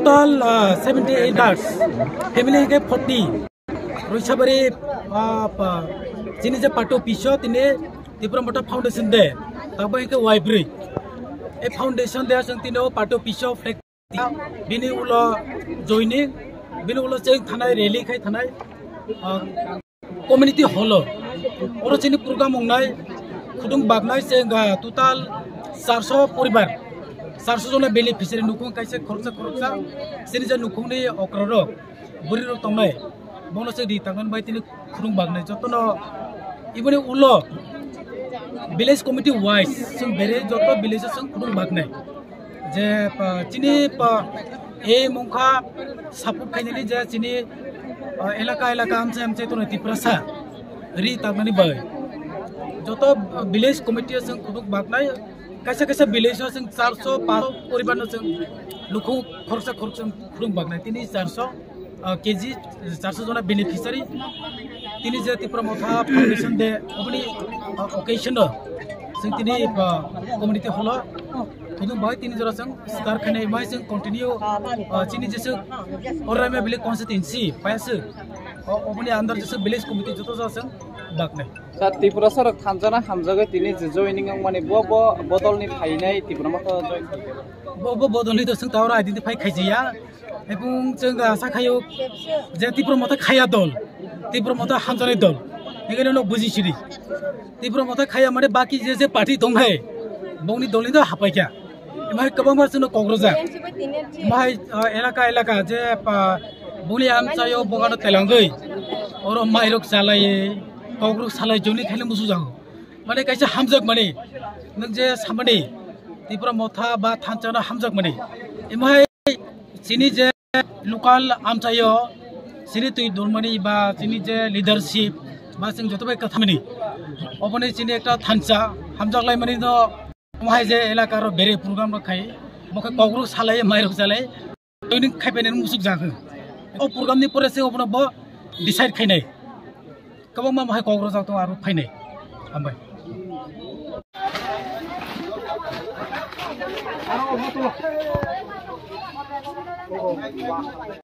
total 78 guards. Family ke 40. Roisabari sini je pato piso tini Tripura Mota Foundation de. Tabo ke library. A foundation de asang tino pato piso flag. Bini ulo joining. Bini ulo ceng thanai rally khai thanai. Community hall. Oro sini program ongnai. Khudung bagnai ceng total 400 poribar. 400 jona beneficiary nukung kaisa khorsa sini je nukung ni okraro buriro tongnai bono se di tangan bai tini khudung bagnai jotono iboni ulo village committee wise sing bere joto village sing khudung bagnai je chini e mongkha support khainani je chini elaka amche to Tripura ri tangani bai joto village committee sing khudung bagnai kaisa village sing 400 poribar sing lukhu khorsa khudung bagnai tini 400 kg 400 jona beneficiary tini je Tripura Mota Foundation de obni occasion sing tini community hall khudung bai tini jora sing star khane mai sing continue chini je orame village constituency paise obni andar je village committee joto sing bagnai Tripura sar thanjana hamjaga tini joining ang mane bo bodol ni phainai Tripura Mota join bo bodol ni to sing tawra identify khaijiya ebung jeng asa khayo je Tripura Mota khaya dol Tripura Mota hamjani dol egene no bujisiri Tripura Mota khaya mane baki je party donghai bongni dolni do hapaikya emai kabang mar sino kogroja mai elaka je bongni amchayo bogano telangai oro mairok salai kogrok salai joni khale musu jang mane kaisa hamjak mane nang je samani Tripura Mota ba thanchana hamjak mane emai sini je local amchayo sini tui dormani ba sini je leadership ba sing joto bai kathamani obone sini ekta thancha hamjak lai mani do mai je elaka ro bere program ro khai moke kogrok salai mairok salai joining khaipene musuk jang o program ni pore se obona bo decide khainai kabang ma mai kogrok jak to aru phainai ambai